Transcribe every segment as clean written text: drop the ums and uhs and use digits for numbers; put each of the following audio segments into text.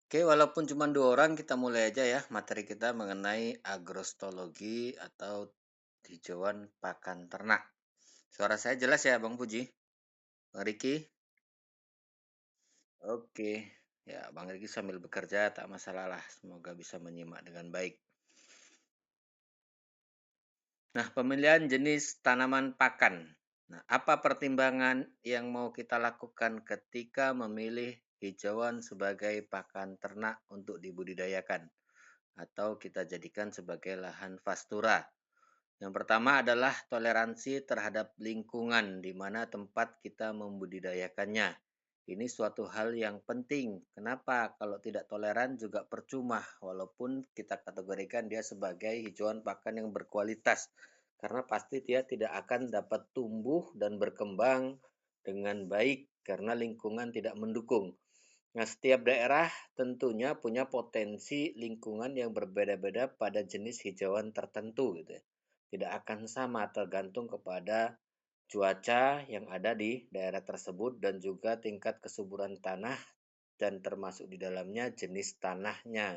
Oke, walaupun cuma 2 orang, kita mulai aja ya materi kita mengenai agrostologi atau hijauan pakan ternak. Suara saya jelas ya, Bang Puji? Bang Riki? Oke. Ya, Bang Riki sambil bekerja tak masalah lah. Semoga bisa menyimak dengan baik. Nah, pemilihan jenis tanaman pakan. Nah, apa pertimbangan yang mau kita lakukan ketika memilih hijauan sebagai pakan ternak untuk dibudidayakan atau kita jadikan sebagai lahan pastura? Yang pertama adalah toleransi terhadap lingkungan di mana tempat kita membudidayakannya. Ini suatu hal yang penting. Kenapa? Kalau tidak toleran juga percuma, walaupun kita kategorikan dia sebagai hijauan pakan yang berkualitas. Karena pasti dia tidak akan dapat tumbuh dan berkembang dengan baik karena lingkungan tidak mendukung. Nah, setiap daerah tentunya punya potensi lingkungan yang berbeda-beda pada jenis hijauan tertentu gitu ya. Tidak akan sama tergantung kepada cuaca yang ada di daerah tersebut dan juga tingkat kesuburan tanah dan termasuk di dalamnya jenis tanahnya.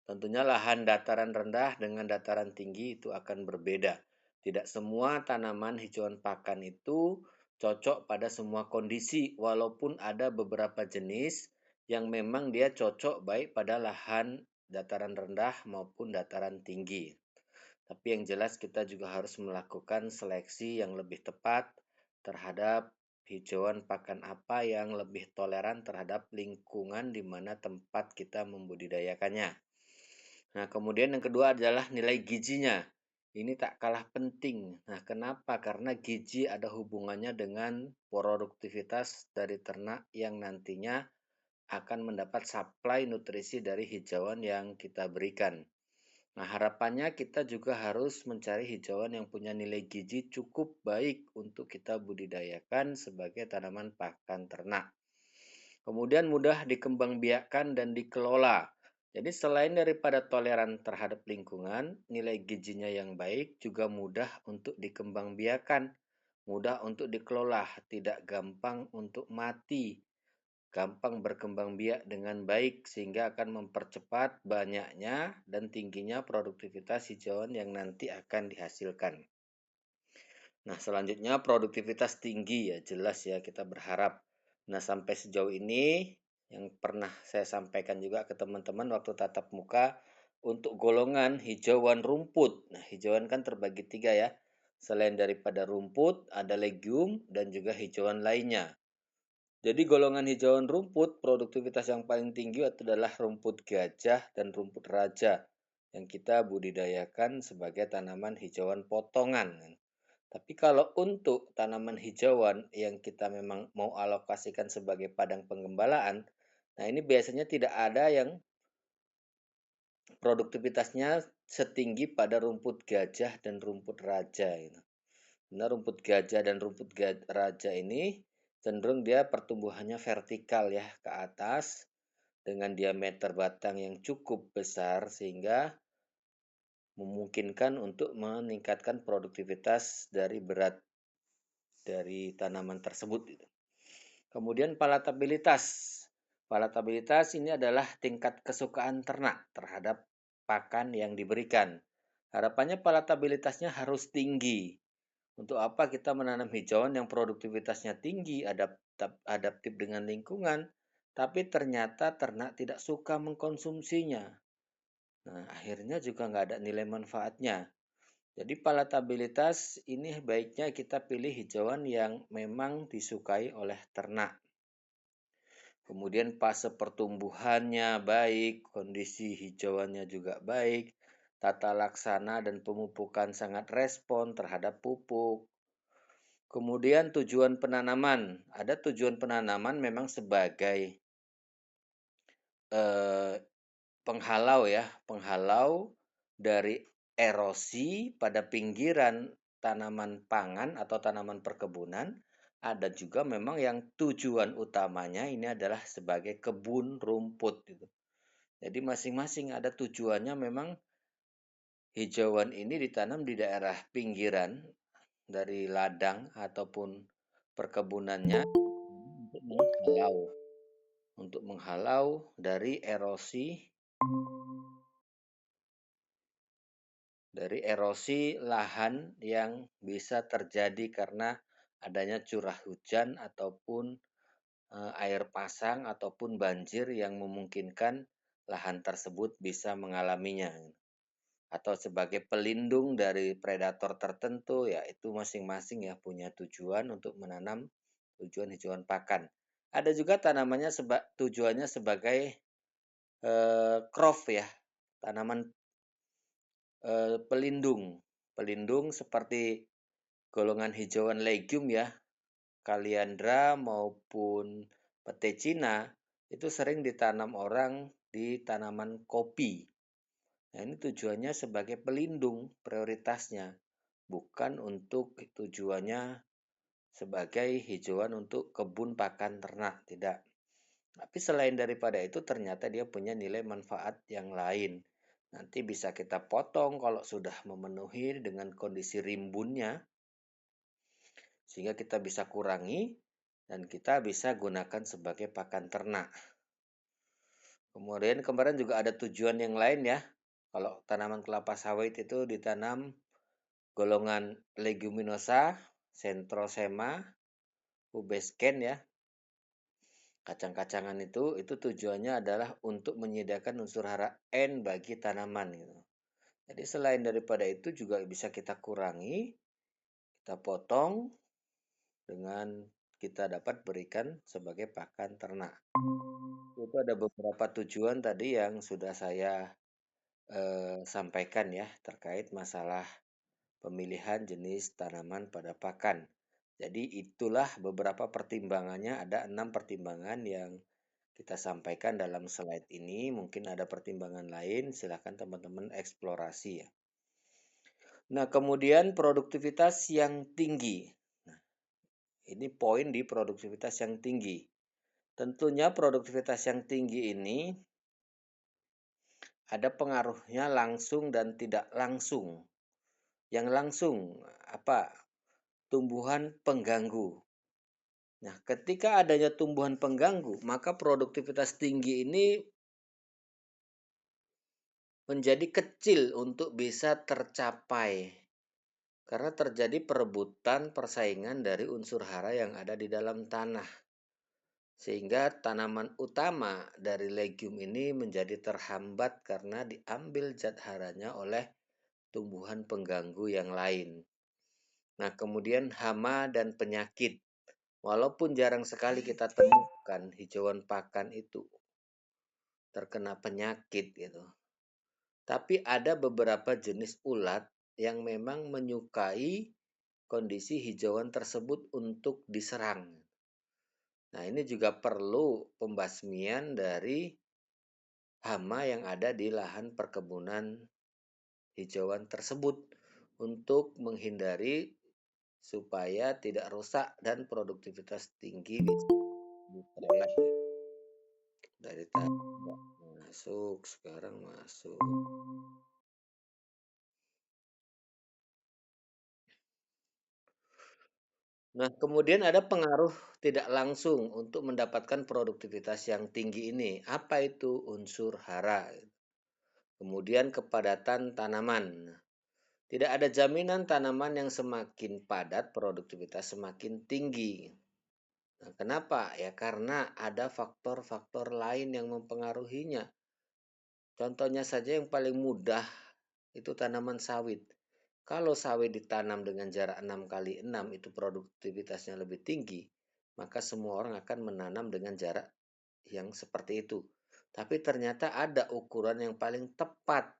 Tentunya lahan dataran rendah dengan dataran tinggi itu akan berbeda. Tidak semua tanaman hijauan pakan itu cocok pada semua kondisi, walaupun ada beberapa jenis yang memang dia cocok baik pada lahan dataran rendah maupun dataran tinggi. Tapi yang jelas kita juga harus melakukan seleksi yang lebih tepat terhadap hijauan pakan apa yang lebih toleran terhadap lingkungan di mana tempat kita membudidayakannya. Nah, kemudian yang kedua adalah nilai gizinya. Ini tak kalah penting. Nah, kenapa? Karena gizi ada hubungannya dengan produktivitas dari ternak yang nantinya akan mendapat suplai nutrisi dari hijauan yang kita berikan. Nah, harapannya kita juga harus mencari hijauan yang punya nilai gizi cukup baik untuk kita budidayakan sebagai tanaman pakan ternak. Kemudian mudah dikembangbiakkan dan dikelola. Jadi selain daripada toleran terhadap lingkungan, nilai gizinya yang baik juga mudah untuk dikembangbiakan, mudah untuk dikelola, tidak gampang untuk mati, gampang berkembang biak dengan baik sehingga akan mempercepat banyaknya dan tingginya produktivitas hijauan yang nanti akan dihasilkan. Nah, selanjutnya produktivitas tinggi ya, jelas ya kita berharap. Nah, sampai sejauh ini yang pernah saya sampaikan juga ke teman-teman waktu tatap muka untuk golongan hijauan rumput. Nah, hijauan kan terbagi 3 ya. Selain daripada rumput, ada legium dan juga hijauan lainnya. Jadi golongan hijauan rumput, produktivitas yang paling tinggi adalah rumput gajah dan rumput raja yang kita budidayakan sebagai tanaman hijauan potongan. Tapi kalau untuk tanaman hijauan yang kita memang mau alokasikan sebagai padang penggembalaan, nah ini biasanya tidak ada yang produktivitasnya setinggi pada rumput gajah dan rumput raja. Nah, rumput gajah dan rumput raja ini cenderung dia pertumbuhannya vertikal ya ke atas dengan diameter batang yang cukup besar sehingga memungkinkan untuk meningkatkan produktivitas dari berat dari tanaman tersebut. Kemudian palatabilitas. Palatabilitas ini adalah tingkat kesukaan ternak terhadap pakan yang diberikan. Harapannya palatabilitasnya harus tinggi. Untuk apa kita menanam hijauan yang produktivitasnya tinggi, adaptif dengan lingkungan, tapi ternyata ternak tidak suka mengkonsumsinya. Nah, akhirnya juga nggak ada nilai manfaatnya. Jadi palatabilitas ini baiknya kita pilih hijauan yang memang disukai oleh ternak. Kemudian fase pertumbuhannya baik, kondisi hijauannya juga baik, tata laksana dan pemupukan sangat respon terhadap pupuk. Kemudian tujuan penanaman. Ada tujuan penanaman memang sebagai penghalau ya, penghalau dari erosi pada pinggiran tanaman pangan atau tanaman perkebunan. Ada juga memang yang tujuan utamanya ini adalah sebagai kebun rumput gitu. Jadi masing-masing ada tujuannya memang hijauan ini ditanam di daerah pinggiran dari ladang ataupun perkebunannya untuk menghalau. untuk menghalau dari erosi lahan yang bisa terjadi karena adanya curah hujan ataupun air pasang ataupun banjir yang memungkinkan lahan tersebut bisa mengalaminya. Atau sebagai pelindung dari predator tertentu, ya itu masing-masing ya punya tujuan untuk menanam tujuan hijauan pakan. Ada juga tanamannya tujuannya sebagai crop ya, tanaman pelindung. Pelindung seperti golongan hijauan legium ya, kaliandra maupun pete Cina itu sering ditanam orang di tanaman kopi. Nah, ini tujuannya sebagai pelindung prioritasnya, bukan untuk tujuannya sebagai hijauan untuk kebun pakan ternak, tidak. Tapi selain daripada itu ternyata dia punya nilai manfaat yang lain. Nanti bisa kita potong kalau sudah memenuhi dengan kondisi rimbunnya, sehingga kita bisa kurangi dan kita bisa gunakan sebagai pakan ternak. Kemudian kemarin juga ada tujuan yang lain ya. Kalau tanaman kelapa sawit itu ditanam golongan leguminosa, centrosema, pubescens ya. Kacang-kacangan itu tujuannya adalah untuk menyediakan unsur hara N bagi tanaman gitu. Jadi selain daripada itu juga bisa kita kurangi, kita potong dengan kita dapat berikan sebagai pakan ternak. Itu ada beberapa tujuan tadi yang sudah saya sampaikan ya terkait masalah pemilihan jenis tanaman pada pakan. Jadi itulah beberapa pertimbangannya, ada 6 pertimbangan yang kita sampaikan dalam slide ini. Mungkin ada pertimbangan lain, silakan teman-teman eksplorasi ya. Nah, kemudian produktivitas yang tinggi. Nah, ini poin di produktivitas yang tinggi. Tentunya produktivitas yang tinggi ini ada pengaruhnya langsung dan tidak langsung. Yang langsung apa? Tumbuhan pengganggu. Nah, ketika adanya tumbuhan pengganggu, maka produktivitas tinggi ini menjadi kecil untuk bisa tercapai. Karena terjadi perebutan persaingan dari unsur hara yang ada di dalam tanah. Sehingga tanaman utama dari legium ini menjadi terhambat karena diambil zat haranya oleh tumbuhan pengganggu yang lain. Nah, kemudian hama dan penyakit. Walaupun jarang sekali kita temukan hijauan pakan itu terkena penyakit gitu. Tapi ada beberapa jenis ulat yang memang menyukai kondisi hijauan tersebut untuk diserang. Nah, ini juga perlu pembasmian dari hama yang ada di lahan perkebunan hijauan tersebut untuk menghindari supaya tidak rusak dan produktivitas tinggi bisa diperoleh. Dari tadi masuk, sekarang masuk. Nah, kemudian ada pengaruh tidak langsung untuk mendapatkan produktivitas yang tinggi ini. Apa itu unsur hara? Kemudian kepadatan tanaman. Tidak ada jaminan tanaman yang semakin padat produktivitas semakin tinggi. Nah, kenapa? Ya karena ada faktor-faktor lain yang mempengaruhinya. Contohnya saja yang paling mudah itu tanaman sawit. Kalau sawit ditanam dengan jarak 6 kali 6 itu produktivitasnya lebih tinggi, maka semua orang akan menanam dengan jarak yang seperti itu. Tapi ternyata ada ukuran yang paling tepat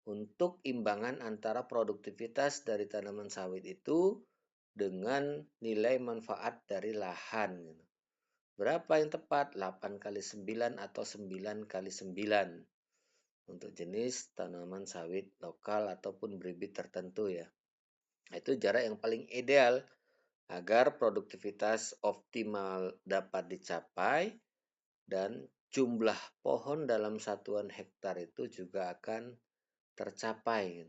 untuk imbangan antara produktivitas dari tanaman sawit itu dengan nilai manfaat dari lahan. Berapa yang tepat? 8 kali 9 atau 9 kali 9 untuk jenis tanaman sawit lokal ataupun bibit tertentu ya. Itu jarak yang paling ideal agar produktivitas optimal dapat dicapai dan jumlah pohon dalam satuan hektar itu juga akan tercapai.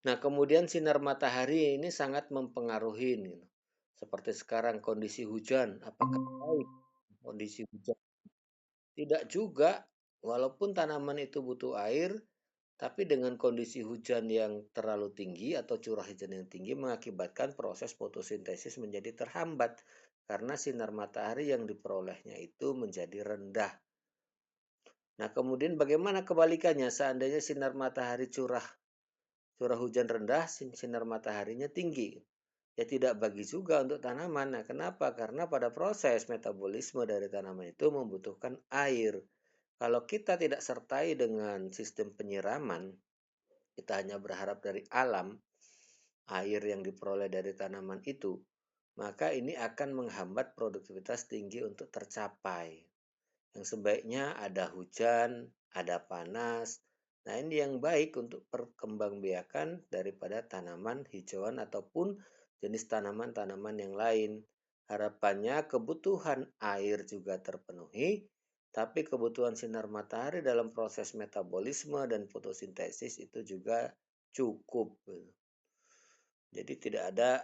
Nah, kemudian sinar matahari ini sangat mempengaruhi. Seperti sekarang kondisi hujan, apakah baik kondisi hujan. Tidak juga, walaupun tanaman itu butuh air, tapi dengan kondisi hujan yang terlalu tinggi atau curah hujan yang tinggi mengakibatkan proses fotosintesis menjadi terhambat karena sinar matahari yang diperolehnya itu menjadi rendah. Nah, kemudian bagaimana kebalikannya seandainya sinar matahari curah curah hujan rendah, sinar mataharinya tinggi? Ya tidak bagi juga untuk tanaman. Nah, kenapa? Karena pada proses metabolisme dari tanaman itu membutuhkan air. Kalau kita tidak sertai dengan sistem penyiraman, kita hanya berharap dari alam, air yang diperoleh dari tanaman itu, maka ini akan menghambat produktivitas tinggi untuk tercapai. Yang sebaiknya ada hujan, ada panas. Nah, ini yang baik untuk perkembangbiakan daripada tanaman hijauan ataupun jenis tanaman-tanaman yang lain. Harapannya kebutuhan air juga terpenuhi, tapi kebutuhan sinar matahari dalam proses metabolisme dan fotosintesis itu juga cukup. Jadi tidak ada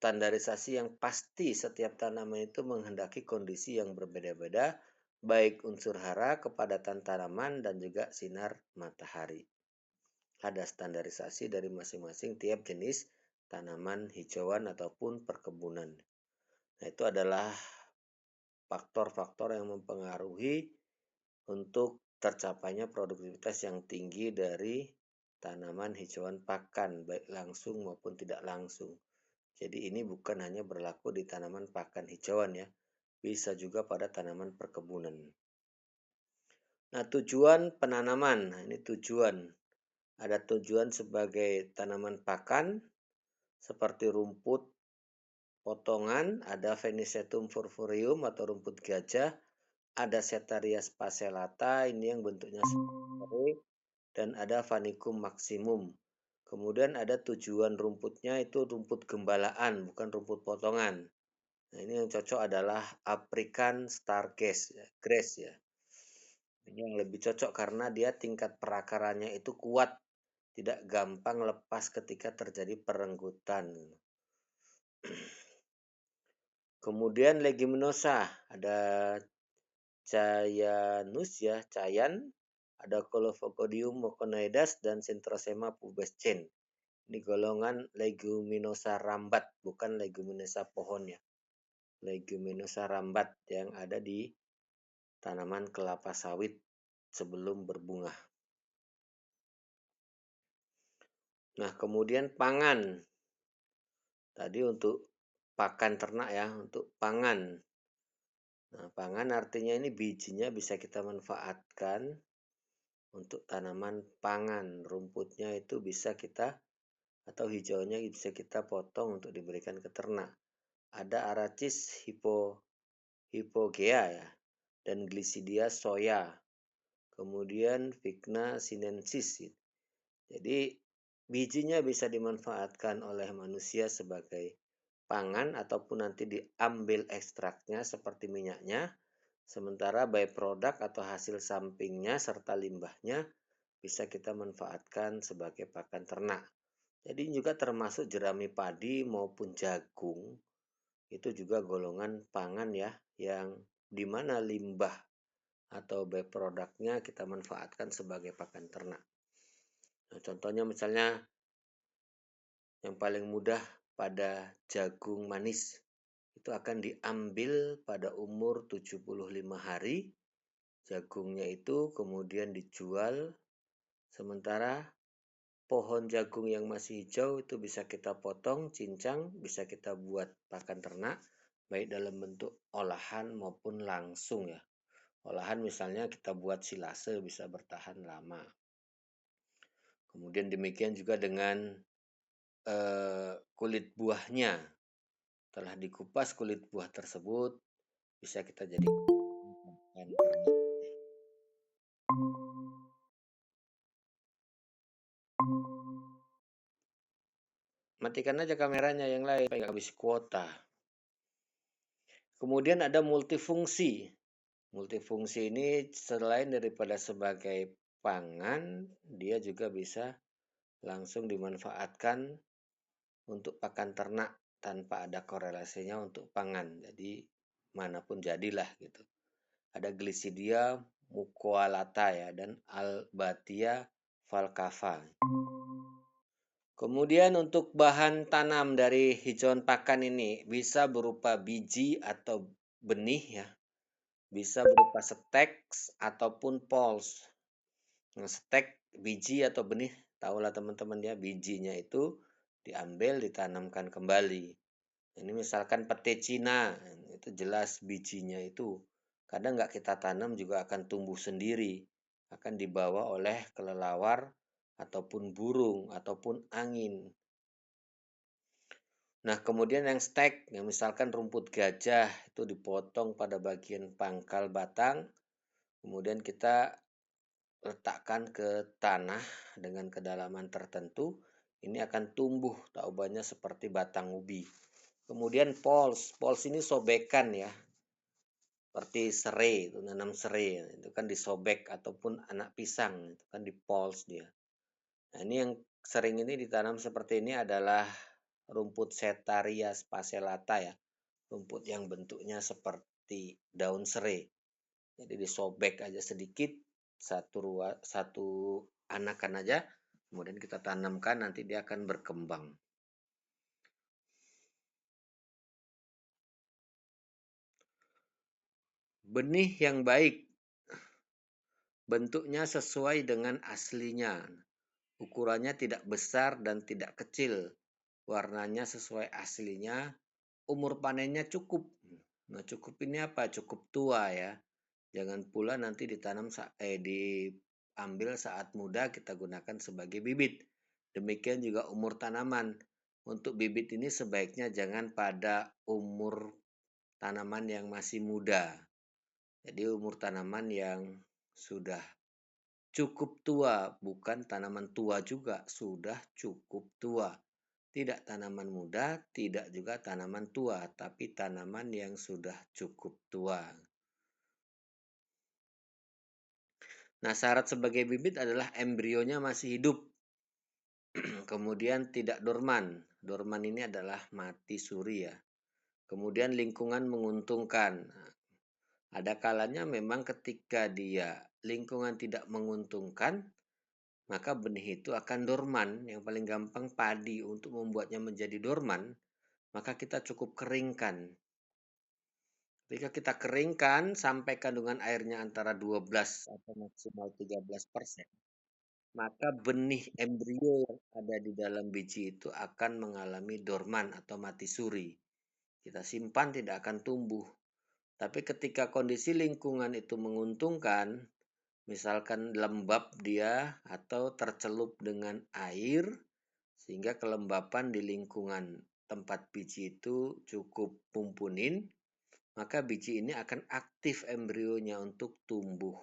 standarisasi yang pasti, setiap tanaman itu menghendaki kondisi yang berbeda-beda, baik unsur hara, kepadatan tanaman, dan juga sinar matahari. Ada standarisasi dari masing-masing tiap jenis tanaman hijauan ataupun perkebunan. Nah, itu adalah faktor-faktor yang mempengaruhi untuk tercapainya produktivitas yang tinggi dari tanaman hijauan pakan, baik langsung maupun tidak langsung. Jadi ini bukan hanya berlaku di tanaman pakan hijauan ya, bisa juga pada tanaman perkebunan. Nah, tujuan penanaman. Nah, ini tujuan. Ada tujuan sebagai tanaman pakan seperti rumput potongan, ada Penicetum furfureum atau rumput gajah, ada Setaria spacellata, ini yang bentuknya seperti dan ada Vanicum maximum. Kemudian ada tujuan rumputnya itu rumput gembalaan, bukan rumput potongan. Nah, ini yang cocok adalah African Star Grass ya. Ini yang lebih cocok karena dia tingkat perakarannya itu kuat, tidak gampang lepas ketika terjadi perenggutan. Kemudian leguminosa, ada Cyanus ya, Cyan, ada Colophocodium moconoides dan Centrosema pubescens. Ini golongan leguminosa rambat, bukan leguminosa pohon ya. Leguminosa rambat yang ada di tanaman kelapa sawit sebelum berbunga. Nah, kemudian pangan. Tadi untuk pakan ternak ya, untuk pangan. Nah, pangan artinya ini bijinya bisa kita manfaatkan untuk tanaman pangan. Rumputnya itu bisa kita atau hijaunya bisa kita potong untuk diberikan ke ternak. Ada Arachis hypogea ya, dan Glycidia soya. Kemudian Vigna sinensis. Jadi bijinya bisa dimanfaatkan oleh manusia sebagai pangan ataupun nanti diambil ekstraknya seperti minyaknya. Sementara byproduct atau hasil sampingnya serta limbahnya bisa kita manfaatkan sebagai pakan ternak. Jadi juga termasuk jerami padi maupun jagung itu juga golongan pangan ya, yang dimana limbah atau byproduct-nya kita manfaatkan sebagai pakan ternak. Nah, contohnya misalnya yang paling mudah pada jagung manis itu akan diambil pada umur 75 hari. Jagungnya itu kemudian dijual, sementara pohon jagung yang masih hijau itu bisa kita potong, cincang, bisa kita buat pakan ternak, baik dalam bentuk olahan maupun langsung ya. Olahan misalnya kita buat silase bisa bertahan lama. Kemudian demikian juga dengan kulit buahnya. Setelah dikupas kulit buah tersebut bisa kita jadikan pakan ternak. Matikan aja kameranya yang lain, supaya habis kuota. Kemudian ada multifungsi. Multifungsi ini selain daripada sebagai pangan, dia juga bisa langsung dimanfaatkan untuk pakan ternak tanpa ada korelasinya untuk pangan. Jadi manapun jadilah gitu. Ada Glisidia mucoalata ya dan Albatia falcava. Kemudian untuk bahan tanam dari hijauan pakan ini bisa berupa biji atau benih ya, bisa berupa steks ataupun poles. Nah, stek biji atau benih, tahulah teman-teman ya, bijinya itu diambil ditanamkan kembali. Ini misalkan pete Cina, itu jelas bijinya itu kadang nggak kita tanam juga akan tumbuh sendiri, akan dibawa oleh kelelawar ataupun burung ataupun angin. Nah, kemudian yang stek, yang misalkan rumput gajah itu dipotong pada bagian pangkal batang, kemudian kita letakkan ke tanah dengan kedalaman tertentu, ini akan tumbuh taubannya seperti batang ubi. Kemudian poles ini sobekan ya, seperti serai, itu nanam serai, itu kan disobek ataupun anak pisang, itu kan dipoles dia. Nah, ini yang sering ini ditanam seperti ini adalah rumput Setaria spacellata ya, rumput yang bentuknya seperti daun serai. Jadi disobek aja sedikit, satu anakan aja, kemudian kita tanamkan, nanti dia akan berkembang. Benih yang baik bentuknya sesuai dengan aslinya. Ukurannya tidak besar dan tidak kecil. Warnanya sesuai aslinya. Umur panennya cukup. Nah, cukup ini apa? Cukup tua ya. Jangan pula nanti diambil saat muda kita gunakan sebagai bibit. Demikian juga umur tanaman. Untuk bibit ini sebaiknya jangan pada umur tanaman yang masih muda. Jadi umur tanaman yang sudah cukup tua, bukan tanaman tua juga, sudah cukup tua. Tidak tanaman muda, tidak juga tanaman tua, tapi tanaman yang sudah cukup tua. Nah, syarat sebagai bibit adalah embrionya masih hidup. Kemudian tidak dorman. Dorman ini adalah mati suri ya. Kemudian lingkungan menguntungkan. Ada kalanya memang ketika dia lingkungan tidak menguntungkan, maka benih itu akan dorman. Yang paling gampang padi untuk membuatnya menjadi dorman, maka kita cukup keringkan. Ketika kita keringkan sampai kandungan airnya antara 12 atau maksimal 13%, maka benih embrio yang ada di dalam biji itu akan mengalami dorman atau mati suri. Kita simpan tidak akan tumbuh. Tapi ketika kondisi lingkungan itu menguntungkan, misalkan lembab dia atau tercelup dengan air, sehingga kelembapan di lingkungan tempat biji itu cukup mumpunin, maka biji ini akan aktif embrionya untuk tumbuh